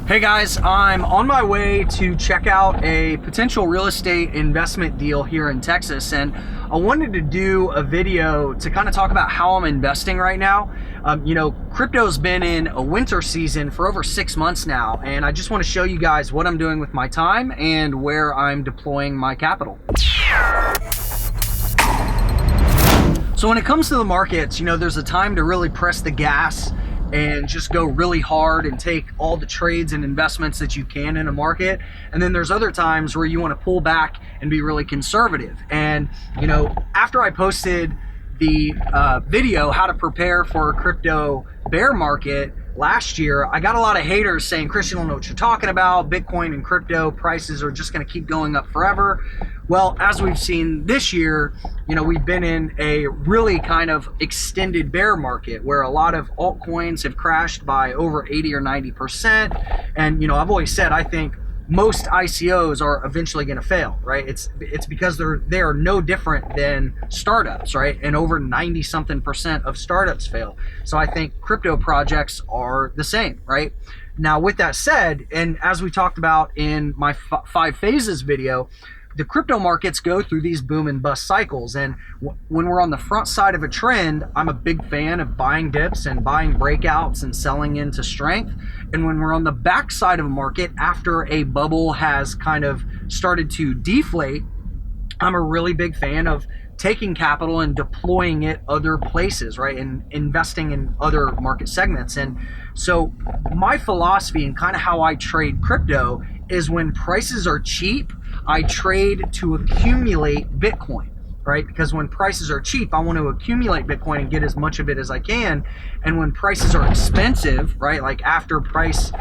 Hey guys, I'm on my way to check out a potential real estate investment deal here in Texas, and I wanted to do a video to kind of talk about how I'm investing right now. Crypto's been in a winter season for over 6 months now, and I just want to show you guys what I'm doing with my time and where I'm deploying my capital. So when it comes to the markets, there's a time to really press the gas and just go really hard and take all the trades and investments that you can in a market. And then there's other times where you want to pull back and be really conservative. And, after I posted the video, how to prepare for a crypto bear market last year, I got a lot of haters saying, Chris, you don't know what you're talking about. Bitcoin and crypto prices are just going to keep going up forever. Well, as we've seen this year, we've been in a really kind of extended bear market where a lot of altcoins have crashed by over 80 or 90%. And, I've always said, I think most ICOs are eventually going to fail, right? It's because they are no different than startups, right? And over 90 something percent of startups fail. So I think crypto projects are the same, right? Now, with that said, and as we talked about in my 5 phases video, the crypto markets go through these boom and bust cycles. And when we're on the front side of a trend, I'm a big fan of buying dips and buying breakouts and selling into strength. And when we're on the back side of a market, after a bubble has kind of started to deflate, I'm a really big fan of taking capital and deploying it other places, right? And investing in other market segments. And so my philosophy and kind of how I trade crypto is when prices are cheap, I trade to accumulate Bitcoin, right? Because when prices are cheap, I want to accumulate Bitcoin and get as much of it as I can. And when prices are expensive, right? Like after prices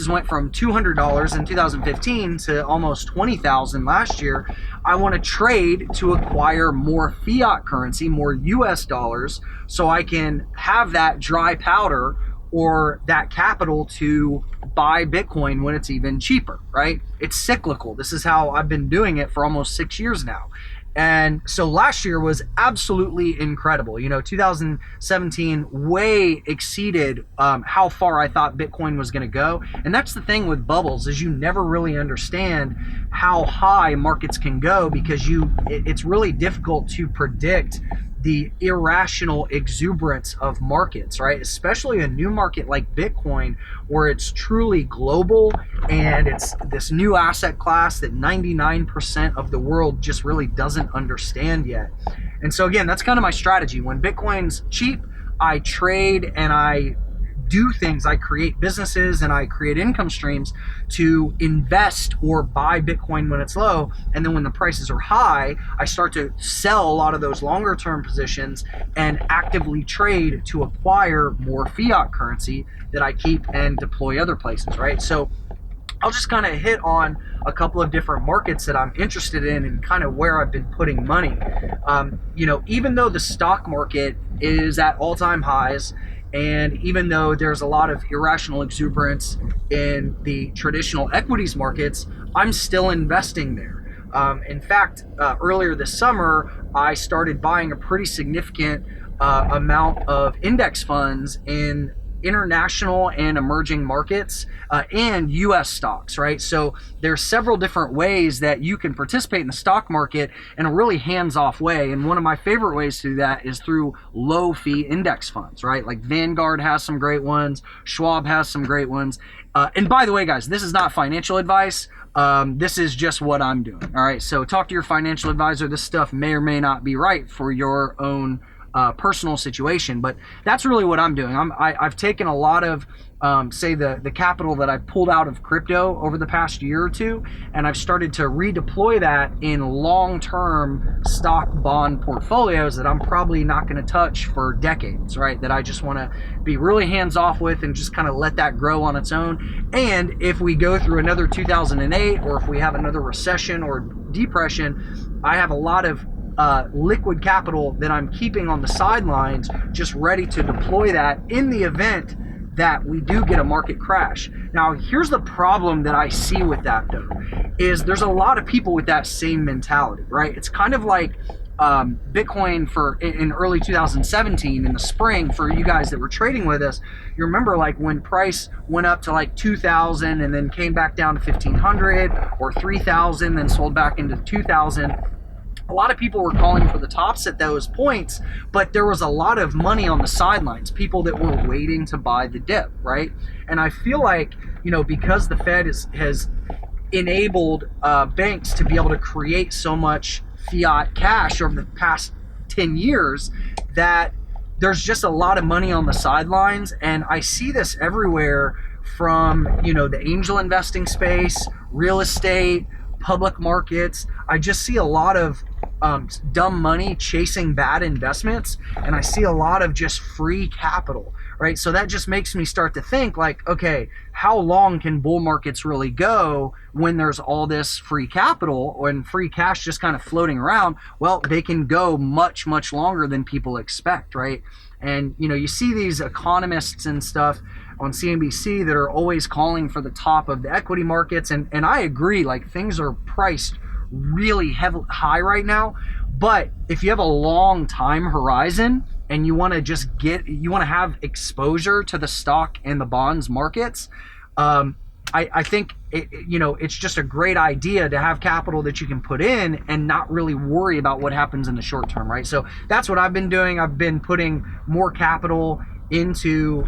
went from $200 in 2015 to almost $20,000 last year, I want to trade to acquire more fiat currency, more US dollars, so I can have that dry powder or that capital to buy Bitcoin when it's even cheaper, right? It's cyclical. This is how I've been doing it for almost 6 years now. And so last year was absolutely incredible. 2017 way exceeded how far I thought Bitcoin was going to go. And that's the thing with bubbles, is you never really understand how high markets can go, because it's really difficult to predict the irrational exuberance of markets, right? Especially a new market like Bitcoin, where it's truly global and it's this new asset class that 99% of the world just really doesn't understand yet. And so again, that's kind of my strategy. When Bitcoin's cheap, I trade and I do things. I create businesses and I create income streams to invest or buy Bitcoin when it's low. And then when the prices are high, I start to sell a lot of those longer term positions and actively trade to acquire more fiat currency that I keep and deploy other places, right? So I'll just kind of hit on a couple of different markets that I'm interested in and kind of where I've been putting money. Even though the stock market is at all-time highs, and even though there's a lot of irrational exuberance in the traditional equities markets, I'm still investing there. In fact, earlier this summer, I started buying a pretty significant amount of index funds in international and emerging markets and US stocks, right? So there's several different ways that you can participate in the stock market in a really hands-off way. And one of my favorite ways to do that is through low-fee index funds, right? Like Vanguard has some great ones, Schwab has some great ones. And by the way, guys, this is not financial advice. This is just what I'm doing, all right? So talk to your financial advisor. This stuff may or may not be right for your own personal situation, but that's really what I'm doing. I've taken a lot of say the capital that I pulled out of crypto over the past year or two, and I've started to redeploy that in long-term stock bond portfolios that I'm probably not going to touch for decades, right? That I just want to be really hands-off with and just kind of let that grow on its own. And if we go through another 2008, or if we have another recession or depression, I have a lot of liquid capital that I'm keeping on the sidelines, just ready to deploy that in the event that we do get a market crash. Now, here's the problem that I see with that, though, is there's a lot of people with that same mentality, right? It's kind of like Bitcoin for in early 2017 in the spring, for you guys that were trading with us, you remember like when price went up to like 2,000 and then came back down to 1,500 or 3,000, then sold back into 2,000. A lot of people were calling for the tops at those points, but there was a lot of money on the sidelines, people that were waiting to buy the dip, right? And I feel like, because the Fed has enabled banks to be able to create so much fiat cash over the past 10 years, that there's just a lot of money on the sidelines. And I see this everywhere from, the angel investing space, real estate, public markets. I just see a lot of dumb money chasing bad investments, and I see a lot of just free capital, right? So that just makes me start to think like, okay, how long can bull markets really go when there's all this free capital and free cash just kind of floating around? Well, they can go much, much longer than people expect, right? And you see these economists and stuff on CNBC that are always calling for the top of the equity markets, and I agree, like things are priced really high right now. But if you have a long time horizon and you want to have exposure to the stock and the bonds markets, I think it's just a great idea to have capital that you can put in and not really worry about what happens in the short term, right? So that's what I've been doing. I've been putting more capital into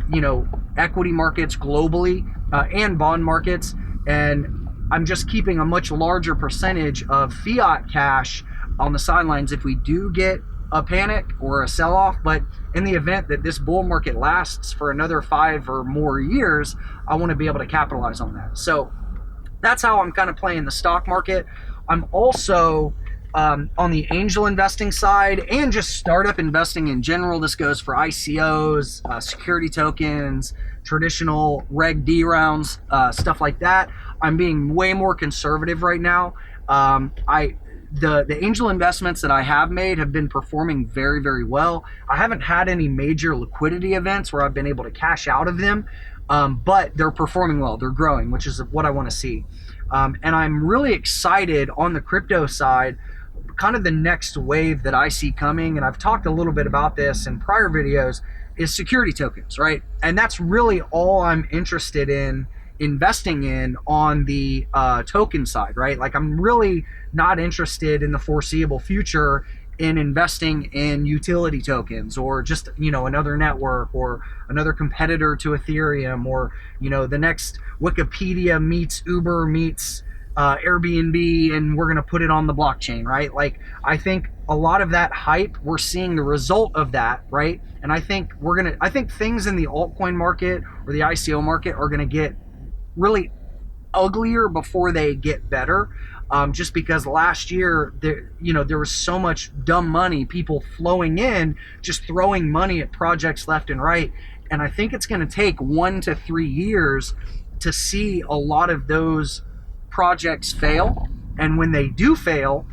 equity markets globally and bond markets, and I'm just keeping a much larger percentage of fiat cash on the sidelines if we do get a panic or a sell-off. But in the event that this bull market lasts for another 5 or more years, I want to be able to capitalize on that. So that's how I'm kind of playing the stock market. I'm also on the angel investing side and just startup investing in general. This goes for ICOs, security tokens, traditional Reg D rounds, stuff like that. I'm being way more conservative right now. The angel investments that I have made have been performing very, very well. I haven't had any major liquidity events where I've been able to cash out of them, but they're performing well. They're growing, which is what I want to see. And I'm really excited on the crypto side, kind of the next wave that I see coming, and I've talked a little bit about this in prior videos, is security tokens, right? And that's really all I'm interested in investing in on the token side, right? Like I'm really not interested in the foreseeable future in investing in utility tokens or just another network or another competitor to Ethereum, or the next Wikipedia meets Uber meets Airbnb, and we're going to put it on the blockchain, right? Like I think a lot of that hype, we're seeing the result of that, right? And I think things in the altcoin market or the ICO market are going to get really uglier before they get better, just because last year there was so much dumb money, people flowing in, just throwing money at projects left and right. And I think it's going to take 1 to 3 years to see a lot of those projects fail. And when they do fail,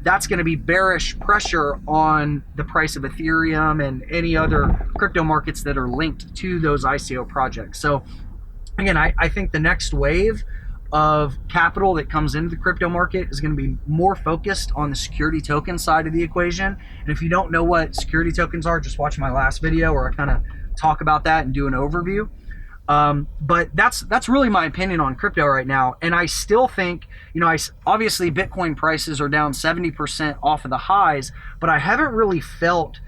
that's going to be bearish pressure on the price of Ethereum and any other crypto markets that are linked to those ICO projects. So again, I think the next wave of capital that comes into the crypto market is going to be more focused on the security token side of the equation. And if you don't know what security tokens are, just watch my last video where I kind of talk about that and do an overview. But that's really my opinion on crypto right now. And I still think, obviously Bitcoin prices are down 70% off of the highs, but I haven't really felt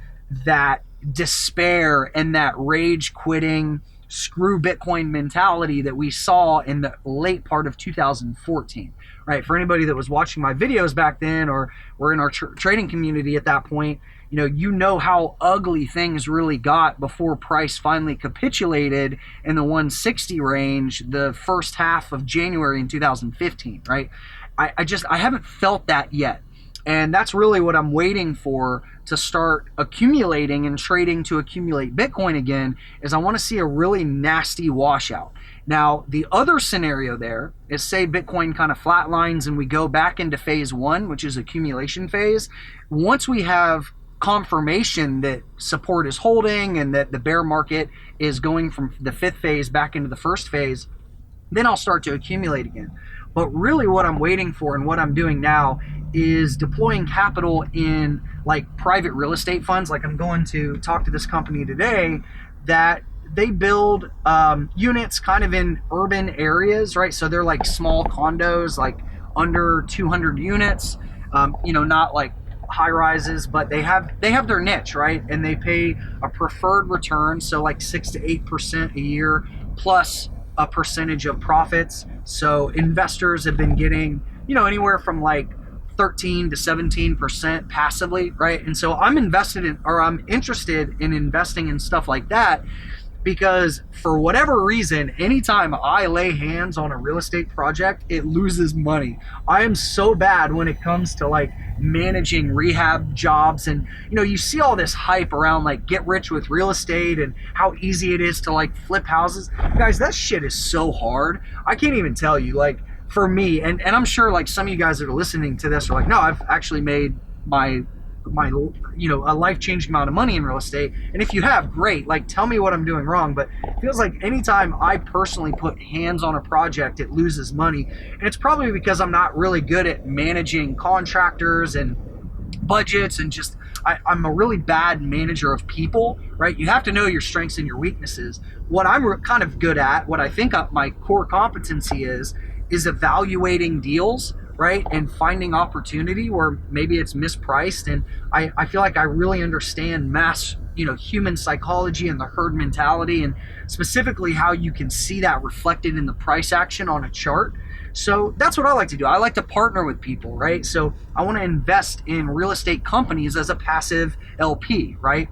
that despair and that rage quitting, screw Bitcoin mentality that we saw in the late part of 2014, right? For anybody that was watching my videos back then or were in our trading community at that point, you know how ugly things really got before price finally capitulated in the 160 range the first half of January in 2015, right? I haven't felt that yet. And that's really what I'm waiting for to start accumulating and trading to accumulate Bitcoin again, is I want to see a really nasty washout. Now, the other scenario there is, say Bitcoin kind of flatlines and we go back into phase 1, which is accumulation phase. Once we have confirmation that support is holding and that the bear market is going from the 5th phase back into the 1st phase, then I'll start to accumulate again. But really what I'm waiting for and what I'm doing now is deploying capital in like private real estate funds. Like I'm going to talk to this company today that they build units kind of in urban areas, right? So they're like small condos, like under 200 units, not like high rises, but they have their niche, right? And they pay a preferred return, so like 6 to 8% a year plus a percentage of profits. So investors have been getting, anywhere from like 13 to 17% passively, right? And so I'm interested in investing in stuff like that, because for whatever reason, anytime I lay hands on a real estate project, it loses money. I am so bad when it comes to like managing rehab jobs, and you see all this hype around like get rich with real estate and how easy it is to like flip houses. Guys, that shit is so hard. I can't even tell you, like for me, and I'm sure like some of you guys that are listening to this are like, no, I've actually made my a life-changing amount of money in real estate. And if you have, great, like tell me what I'm doing wrong. But it feels like anytime I personally put hands on a project, it loses money. And it's probably because I'm not really good at managing contractors and budgets, and just I'm a really bad manager of people, right? You have to know your strengths and your weaknesses. What I'm kind of good at, what I think my core competency is evaluating deals, right? And finding opportunity where maybe it's mispriced. And I feel like I really understand human psychology and the herd mentality, and specifically how you can see that reflected in the price action on a chart. So that's what I like to do. I like to partner with people, right? So I want to invest in real estate companies as a passive LP, right?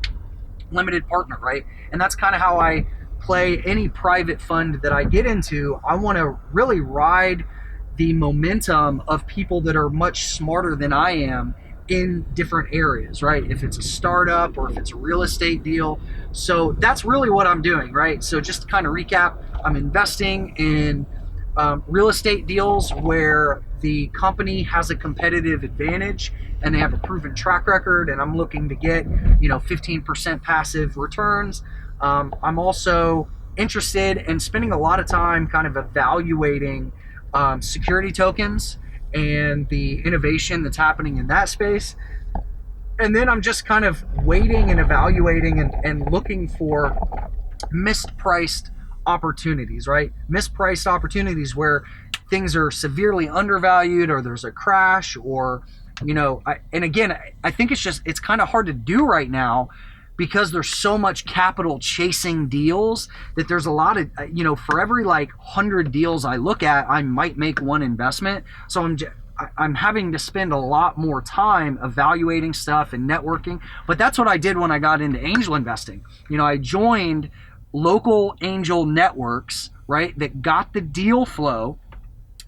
Limited partner, right? And that's kind of how I play any private fund that I get into. I want to really ride the momentum of people that are much smarter than I am in different areas, right? If it's a startup or if it's a real estate deal. So that's really what I'm doing, right? So just to kind of recap, I'm investing in real estate deals where the company has a competitive advantage and they have a proven track record, and I'm looking to get 15% passive returns. I'm also interested in spending a lot of time kind of evaluating security tokens and the innovation that's happening in that space. And then I'm just kind of waiting and evaluating and looking for mispriced opportunities, right? Mispriced opportunities where things are severely undervalued, or there's a crash, or, and again, I think it's kind of hard to do right now, because there's so much capital chasing deals that there's a lot of, for every like 100 deals I look at, I might make one investment. So I'm having to spend a lot more time evaluating stuff and networking. But that's what I did when I got into angel investing. I joined local angel networks, right, that got the deal flow.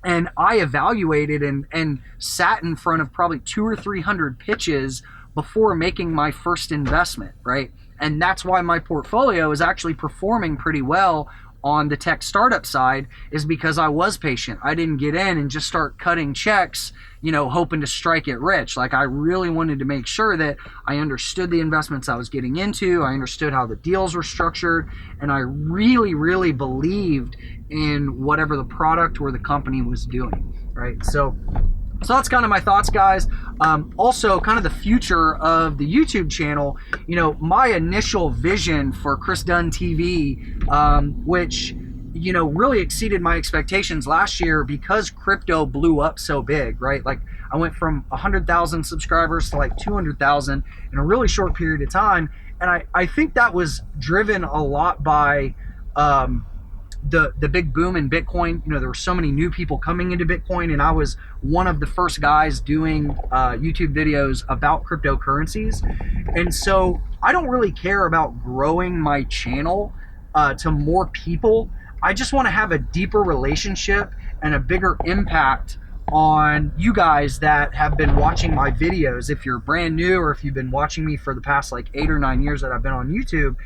And I evaluated and sat in front of probably 200 or 300 pitches before making my first investment, right? And that's why my portfolio is actually performing pretty well on the tech startup side, is because I was patient. I didn't get in and just start cutting checks, hoping to strike it rich. Like I really wanted to make sure that I understood the investments I was getting into. I understood how the deals were structured, and I really, really believed in whatever the product or the company was doing, right? So that's kind of my thoughts, guys. Also, kind of the future of the YouTube channel. My initial vision for Chris Dunn TV, which really exceeded my expectations last year because crypto blew up so big, right? Like I went from 100,000 subscribers to like 200,000 in a really short period of time, and I think that was driven a lot by the big boom in Bitcoin. There were so many new people coming into Bitcoin, and I was one of the first guys doing YouTube videos about cryptocurrencies. And so I don't really care about growing my channel to more people. I just want to have a deeper relationship and a bigger impact on you guys that have been watching my videos. If you're brand new, or if you've been watching me for the past like 8 or 9 years that I've been on YouTube,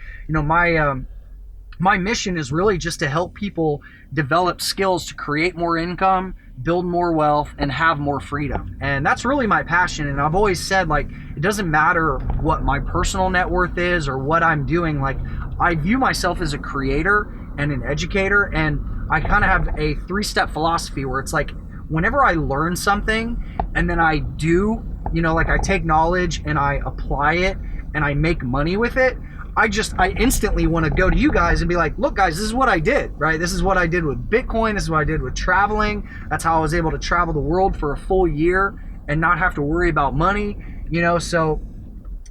my mission is really just to help people develop skills to create more income, build more wealth, and have more freedom. And that's really my passion. And I've always said, like, it doesn't matter what my personal net worth is or what I'm doing. Like, I view myself as a creator and an educator. And I kind of have a 3-step philosophy where it's like, whenever I learn something and then I do, you know, like I take knowledge and I apply it and I make money with it, I instantly want to go to you guys and be like, look guys, this is what I did, right? This is what I did with Bitcoin. This is what I did with traveling. That's how I was able to travel the world for a full year and not have to worry about money, you know? So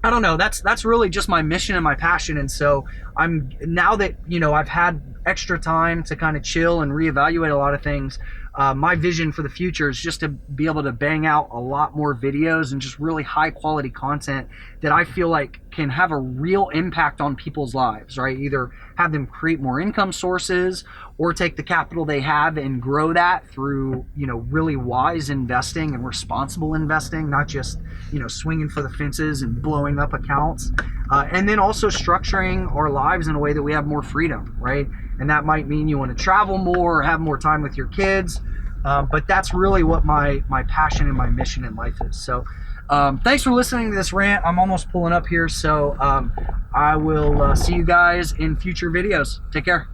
I don't know, that's really just my mission and my passion. And so I'm, now that, you know, I've had extra time to kind of chill and reevaluate a lot of things, my vision for the future is just to be able to bang out a lot more videos and just really high quality content that I feel like can have a real impact on people's lives, right? Either have them create more income sources or take the capital they have and grow that through, you know, really wise investing and responsible investing, not just, you know, swinging for the fences and blowing up accounts. And then also structuring our lives in a way that we have more freedom, right? And that might mean you want to travel more or have more time with your kids. But that's really what my passion and my mission in life is. So thanks for listening to this rant. I'm almost pulling up here. So I will see you guys in future videos. Take care.